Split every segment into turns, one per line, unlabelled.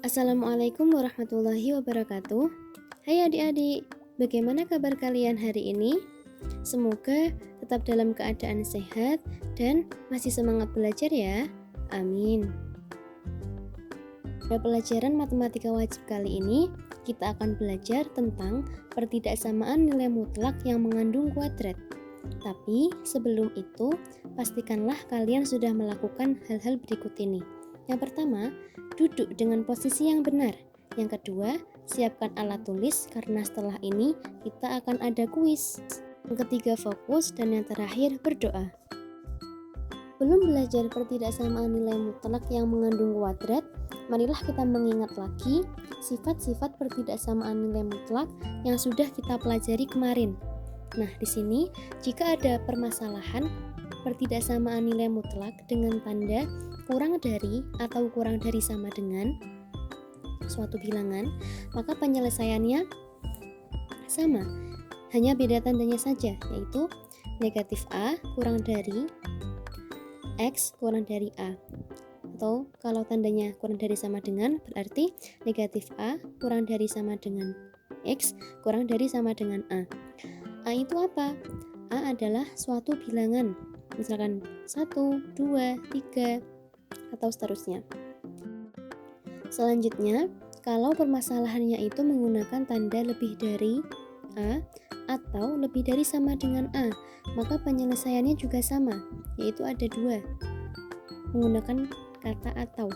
Assalamualaikum warahmatullahi wabarakatuh. Hai adik-adik, bagaimana kabar kalian hari ini? Semoga tetap dalam keadaan sehat dan masih semangat belajar ya. Amin. Pada pelajaran matematika wajib kali ini, kita akan belajar tentang pertidaksamaan nilai mutlak yang mengandung kuadrat. Tapi sebelum itu, pastikanlah kalian sudah melakukan hal-hal berikut ini. Yang pertama, duduk dengan posisi yang benar. Yang kedua, siapkan alat tulis karena setelah ini kita akan ada kuis. Yang ketiga, fokus, dan yang terakhir, berdoa. Belum belajar pertidaksamaan nilai mutlak yang mengandung kuadrat, marilah kita mengingat lagi sifat-sifat pertidaksamaan nilai mutlak yang sudah kita pelajari kemarin. Nah, di sini jika ada permasalahan pertidaksamaan nilai mutlak dengan tanda kurang dari atau kurang dari sama dengan suatu bilangan, maka penyelesaiannya sama, hanya beda tandanya saja, yaitu negatif A kurang dari X kurang dari A. Atau kalau tandanya kurang dari sama dengan, berarti negatif A kurang dari sama dengan X kurang dari sama dengan A. A itu apa? A adalah suatu bilangan, misalkan 1, 2, 3, atau seterusnya. Selanjutnya, kalau permasalahannya itu menggunakan tanda lebih dari A atau lebih dari sama dengan A, maka penyelesaiannya juga sama, yaitu ada dua, menggunakan kata atau,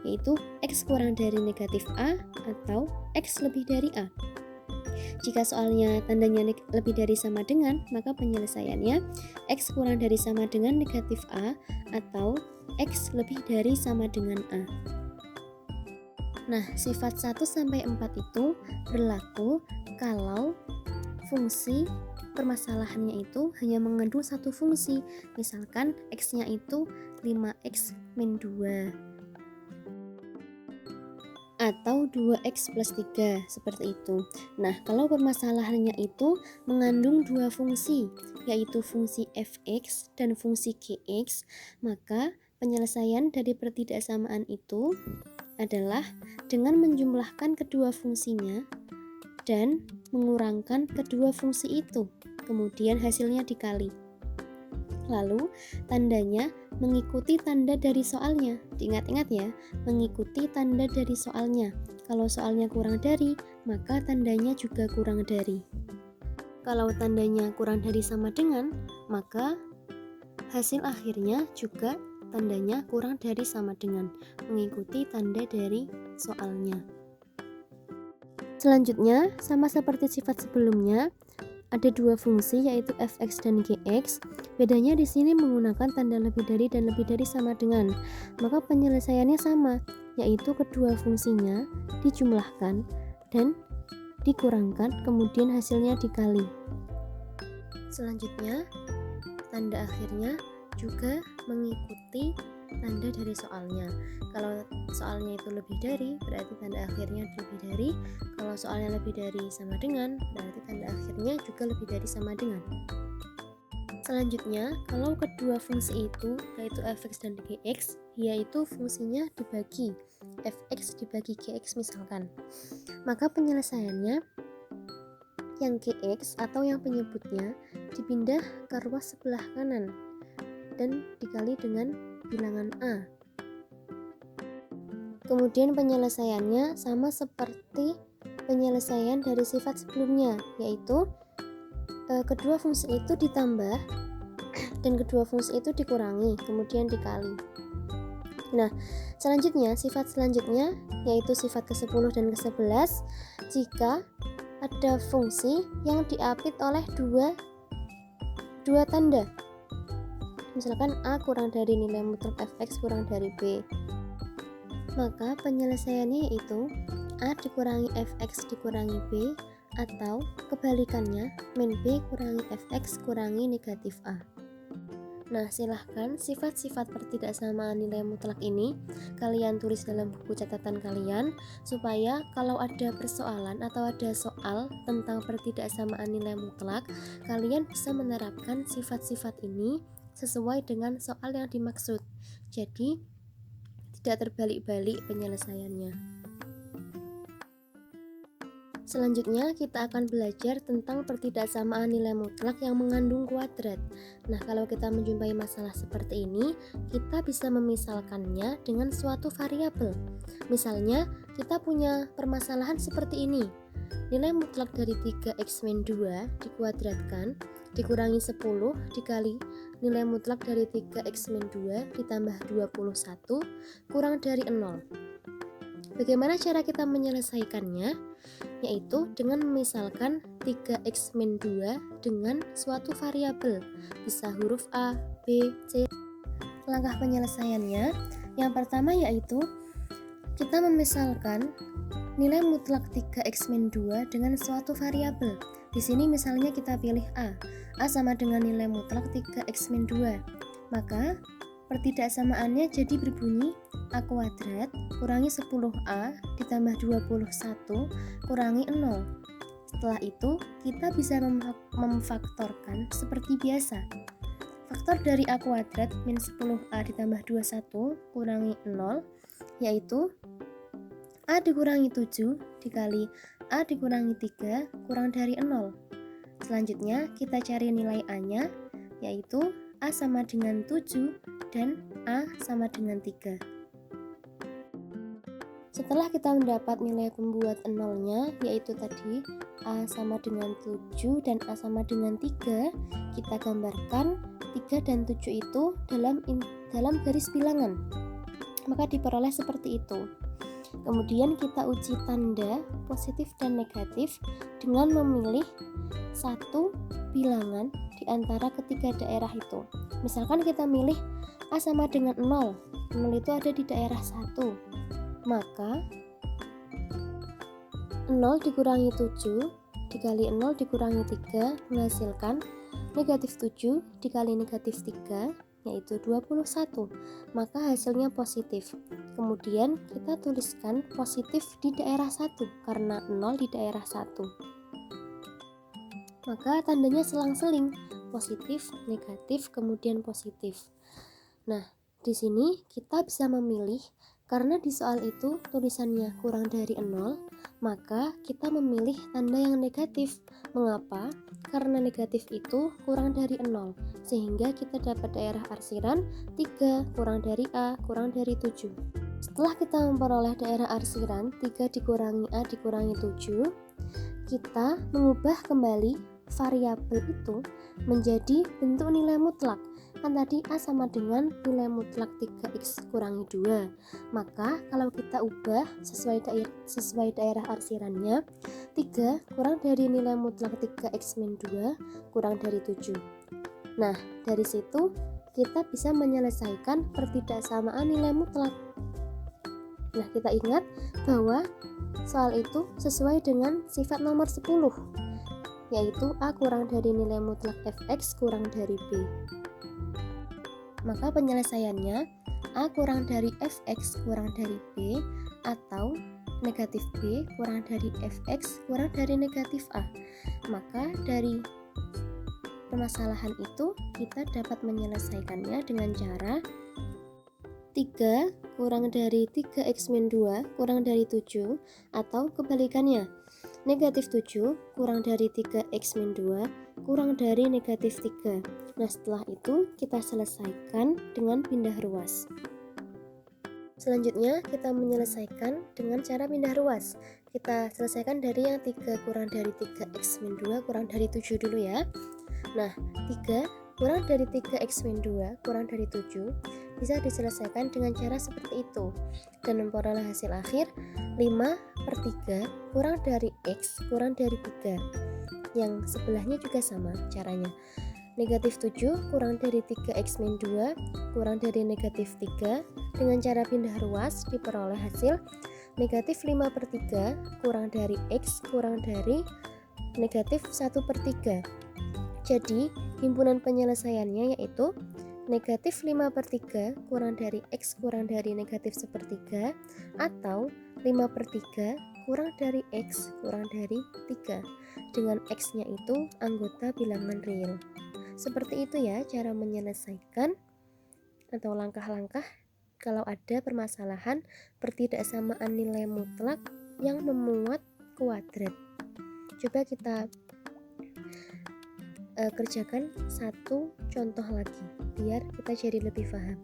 yaitu X kurang dari negatif A atau X lebih dari A. Jika soalnya tandanya lebih dari sama dengan, maka penyelesaiannya X kurang dari sama dengan negatif A atau X lebih dari sama dengan A. Nah, sifat 1-4 itu berlaku kalau fungsi permasalahannya itu hanya mengandung satu fungsi. Misalkan X-nya itu 5X min 2 atau 2X plus 3, seperti itu. Nah, kalau permasalahannya itu mengandung dua fungsi, yaitu fungsi fx dan fungsi gx, maka penyelesaian dari pertidaksamaan itu adalah dengan menjumlahkan kedua fungsinya dan mengurangkan kedua fungsi itu, kemudian hasilnya dikali. Lalu tandanya mengikuti tanda dari soalnya. Diingat-ingat ya, mengikuti tanda dari soalnya. Kalau soalnya kurang dari, maka tandanya juga kurang dari. Kalau tandanya kurang dari sama dengan, maka hasil akhirnya juga tandanya kurang dari sama dengan, mengikuti tanda dari soalnya. Selanjutnya, sama seperti sifat sebelumnya, ada dua fungsi yaitu fx dan gx. Bedanya di sini menggunakan tanda lebih dari dan lebih dari sama dengan. Maka penyelesaiannya sama, yaitu kedua fungsinya dijumlahkan dan dikurangkan, kemudian hasilnya dikali. Selanjutnya, tanda akhirnya juga mengikuti tanda dari soalnya. Kalau soalnya itu lebih dari, berarti tanda akhirnya lebih dari. Kalau soalnya lebih dari sama dengan, berarti tanda akhirnya juga lebih dari sama dengan. Selanjutnya, kalau kedua fungsi itu, yaitu fx dan gx, yaitu fungsinya dibagi, fx dibagi gx misalkan, maka penyelesaiannya yang gx atau yang penyebutnya dipindah ke ruas sebelah kanan dan dikali dengan bilangan A. Kemudian penyelesaiannya sama seperti penyelesaian dari sifat sebelumnya, yaitu kedua fungsi itu ditambah dan kedua fungsi itu dikurangi, kemudian dikali. Nah, selanjutnya, sifat selanjutnya yaitu sifat ke-10 dan ke-11, jika ada fungsi yang diapit oleh dua tanda. Misalkan A kurang dari nilai mutlak fx kurang dari B, maka penyelesaiannya yaitu A dikurangi fx dikurangi B, atau kebalikannya min B kurangi fx kurangi negatif A. Nah, silahkan sifat-sifat pertidaksamaan nilai mutlak ini kalian tulis dalam buku catatan kalian, supaya kalau ada persoalan atau ada soal tentang pertidaksamaan nilai mutlak, kalian bisa menerapkan sifat-sifat ini sesuai dengan soal yang dimaksud. Jadi tidak terbalik-balik penyelesaiannya. Selanjutnya kita akan belajar tentang pertidaksamaan nilai mutlak yang mengandung kuadrat. Nah, kalau kita menjumpai masalah seperti ini, kita bisa memisalkannya dengan suatu variabel. Misalnya, kita punya permasalahan seperti ini. Nilai mutlak dari 3x-2 dikuadratkan dikurangi 10 dikali nilai mutlak dari 3x-2 ditambah 21 kurang dari 0. Bagaimana cara kita menyelesaikannya? Yaitu dengan memisalkan 3x-2 dengan suatu variabel, bisa huruf A, B, C. Langkah penyelesaiannya, yang pertama yaitu kita memisalkan nilai mutlak 3x-2 dengan suatu variabel. Di sini misalnya kita pilih A. A sama dengan nilai mutlak 3x-2. Maka pertidaksamaannya jadi berbunyi A kuadrat kurangi 10A ditambah 21 kurangi 0. Setelah itu kita bisa memfaktorkan seperti biasa. Faktor dari A kuadrat min 10A ditambah 21 kurangi 0 yaitu A dikurangi 7 dikali A dikurangi 3 kurang dari 0. Selanjutnya kita cari nilai A-nya, yaitu A sama dengan 7 dan A sama dengan 3. Setelah kita mendapat nilai pembuat nolnya, yaitu tadi A sama dengan 7 dan A sama dengan 3, kita gambarkan 3 dan 7 itu dalam garis bilangan. Maka diperoleh seperti itu. Kemudian kita uji tanda positif dan negatif dengan memilih satu bilangan di antara ketiga daerah itu. Misalkan kita milih A sama dengan 0. 0 itu ada di daerah 1. Maka 0 dikurangi 7 dikali 0 dikurangi 3 menghasilkan negatif 7 dikali negatif 3 yaitu 21. Maka hasilnya positif. Kemudian kita tuliskan positif di daerah 1 karena 0 di daerah 1. Maka tandanya selang-seling, positif, negatif, kemudian positif. Nah, di sini kita bisa memilih karena di soal itu tulisannya kurang dari 0, maka kita memilih tanda yang negatif. Mengapa? Karena negatif itu kurang dari 0, sehingga kita dapat daerah arsiran 3 kurang dari A kurang dari 7. Setelah kita memperoleh daerah arsiran 3 dikurangi A dikurangi 7, kita mengubah kembali variabel itu menjadi bentuk nilai mutlak. Kan tadi A sama dengan nilai mutlak 3x kurangi 2. Maka kalau kita ubah sesuai daerah arsirannya, 3 kurang dari nilai mutlak 3x-2 kurang dari 7. Nah, dari situ kita bisa menyelesaikan pertidaksamaan nilai mutlak. Nah, kita ingat bahwa soal itu sesuai dengan sifat nomor 10, yaitu A kurang dari nilai mutlak fx kurang dari B. Maka penyelesaiannya A kurang dari fx kurang dari B atau negatif B kurang dari fx kurang dari negatif A. Maka dari permasalahan itu kita dapat menyelesaikannya dengan cara 3 kurang dari 3x-2 kurang dari 7 atau kebalikannya. Negatif 7 kurang dari 3x-2 kurang dari negatif 3. Nah, setelah itu kita selesaikan dengan pindah ruas. Selanjutnya kita menyelesaikan dengan cara pindah ruas. Kita selesaikan dari yang 3 kurang dari 3x-2 kurang dari 7 dulu ya. Nah, 3 kurang dari 3x-2 kurang dari 7 bisa diselesaikan dengan cara seperti itu dan memperoleh hasil akhir 5/3 kurang dari x kurang dari 3. Yang sebelahnya juga sama caranya. Negatif 7 kurang dari 3x-2 kurang dari negatif 3 dengan cara pindah ruas diperoleh hasil negatif 5/3 kurang dari x kurang dari negatif 1/3. Jadi himpunan penyelesaiannya yaitu negatif 5/3 kurang dari x kurang dari negatif 1/3 atau 5/3 kurang dari x kurang dari 3 dengan x-nya itu anggota bilangan real. Seperti itu ya cara menyelesaikan atau langkah-langkah kalau ada permasalahan pertidaksamaan nilai mutlak yang memuat kuadrat. Coba kita kerjakan satu contoh lagi biar kita jadi lebih paham.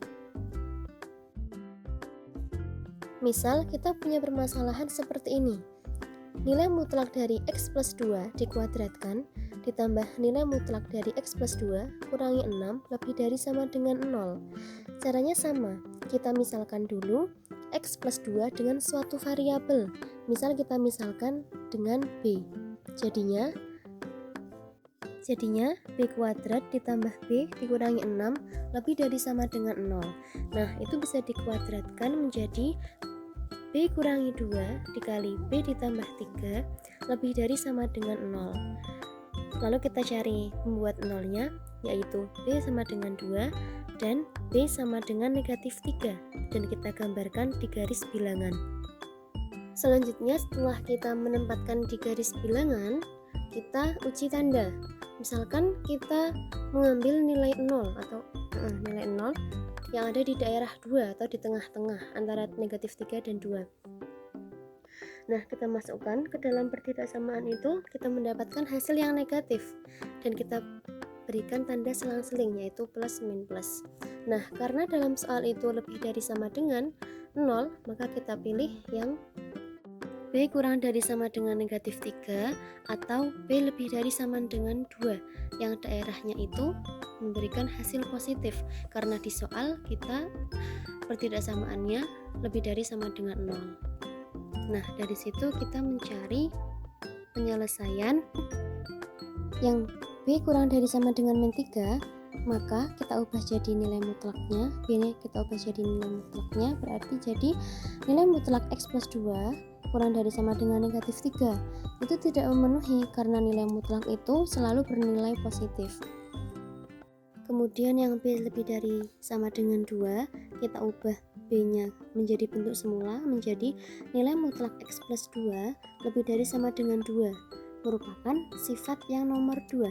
Misal kita punya permasalahan seperti ini. Nilai mutlak dari X plus 2 dikuadratkan ditambah nilai mutlak dari X plus 2 kurangi 6 lebih dari sama dengan 0. Caranya sama, kita misalkan dulu X plus 2 dengan suatu variabel. Misal kita misalkan dengan B. Jadinya B kuadrat ditambah B dikurangi 6 lebih dari sama dengan 0. Nah, itu bisa dikuadratkan menjadi B kurangi 2 dikali B ditambah 3 lebih dari sama dengan 0. Lalu kita cari pembuat nolnya, yaitu B sama dengan 2 dan B sama dengan negatif 3, dan kita gambarkan di garis bilangan. Selanjutnya, setelah kita menempatkan di garis bilangan, kita uji tanda. Misalkan kita mengambil nilai 0 atau nilai 0 yang ada di daerah 2 atau di tengah-tengah antara negatif 3 dan 2. Nah, kita masukkan ke dalam pertidaksamaan itu, kita mendapatkan hasil yang negatif dan kita berikan tanda selang-seling, yaitu plus min plus. Nah, karena dalam soal itu lebih dari sama dengan 0, maka kita pilih yang B kurang dari sama dengan negatif 3 atau B lebih dari sama dengan 2 yang daerahnya itu memberikan hasil positif, karena di soal kita pertidaksamaannya lebih dari sama dengan 0. Nah, dari situ kita mencari penyelesaian yang B kurang dari sama dengan min 3, maka kita ubah jadi nilai mutlaknya. B ini kita ubah jadi nilai mutlaknya, berarti jadi nilai mutlak X plus 2 kurang dari sama dengan negatif 3 itu tidak memenuhi karena nilai mutlak itu selalu bernilai positif. Kemudian yang B lebih dari sama dengan 2, kita ubah B-nya menjadi bentuk semula, menjadi nilai mutlak X plus 2 lebih dari sama dengan 2, merupakan sifat yang nomor 2.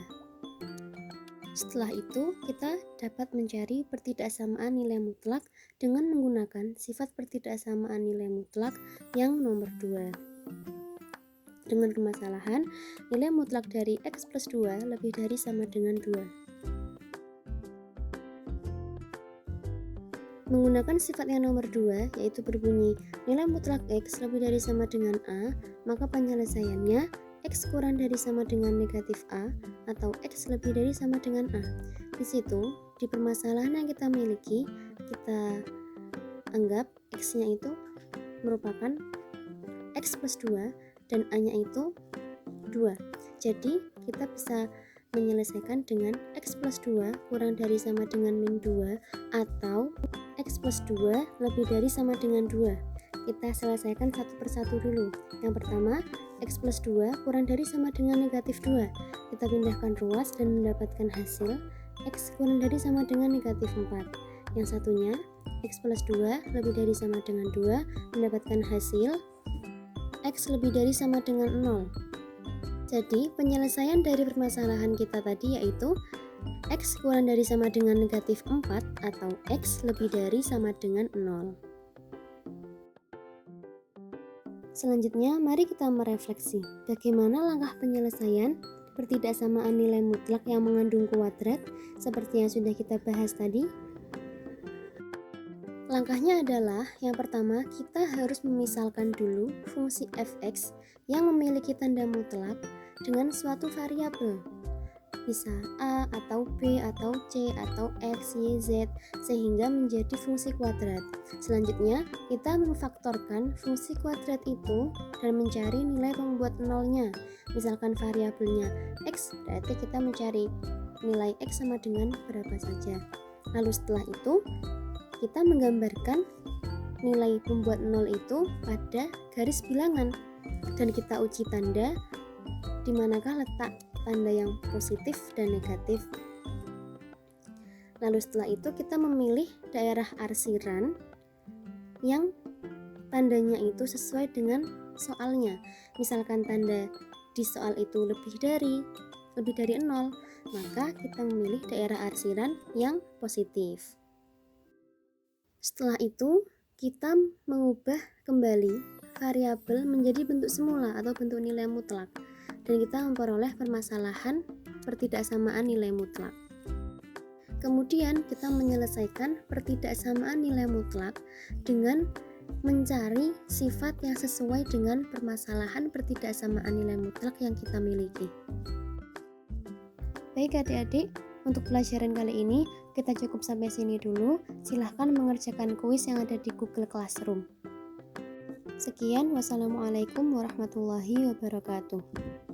Setelah itu, kita dapat mencari pertidaksamaan nilai mutlak dengan menggunakan sifat pertidaksamaan nilai mutlak yang nomor 2. Dengan permasalahan, nilai mutlak dari X plus 2 lebih dari sama dengan 2. Menggunakan sifat yang nomor 2, yaitu berbunyi nilai mutlak X lebih dari sama dengan A, maka penyelesaiannya X kurang dari sama dengan negatif A atau X lebih dari sama dengan A. Di situ, di permasalahan yang kita miliki, kita anggap X-nya itu merupakan X plus 2 dan A-nya itu 2. Jadi, kita bisa menyelesaikan dengan X plus 2 kurang dari sama dengan min 2 atau X plus 2 lebih dari sama dengan 2. Kita selesaikan satu persatu dulu. Yang pertama, X plus 2 kurang dari sama dengan negatif 2. Kita pindahkan ruas dan mendapatkan hasil X kurang dari sama dengan negatif 4. Yang satunya, X plus 2 lebih dari sama dengan 2, mendapatkan hasil X lebih dari sama dengan 0. Jadi, penyelesaian dari permasalahan kita tadi yaitu X kurang dari sama dengan negatif 4 atau X lebih dari sama dengan 0. Selanjutnya, mari kita merefleksi bagaimana langkah penyelesaian pertidaksamaan nilai mutlak yang mengandung kuadrat seperti yang sudah kita bahas tadi. Langkahnya adalah, yang pertama, kita harus memisalkan dulu fungsi f(x) yang memiliki tanda mutlak dengan suatu variabel, bisa A atau B atau C atau X, Y, Z, sehingga menjadi fungsi kuadrat. Selanjutnya, kita memfaktorkan fungsi kuadrat itu dan mencari nilai pembuat nolnya. Misalkan variabelnya X, berarti kita mencari nilai X sama dengan berapa saja. Lalu setelah itu, kita menggambarkan nilai pembuat nol itu pada garis bilangan dan kita uji tanda di manakah letak tanda yang positif dan negatif. Lalu setelah itu kita memilih daerah arsiran yang tandanya itu sesuai dengan soalnya. Misalkan tanda di soal itu lebih dari 0, maka kita memilih daerah arsiran yang positif. Setelah itu, kita mengubah kembali variabel menjadi bentuk semula atau bentuk nilai mutlak. dan kita memperoleh permasalahan pertidaksamaan nilai mutlak. Kemudian kita menyelesaikan pertidaksamaan nilai mutlak dengan mencari sifat yang sesuai dengan permasalahan pertidaksamaan nilai mutlak yang kita miliki. Baik adik-adik, untuk pelajaran kali ini kita cukup sampai sini dulu. Silahkan mengerjakan kuis yang ada di Google Classroom. Sekian, wassalamualaikum warahmatullahi wabarakatuh.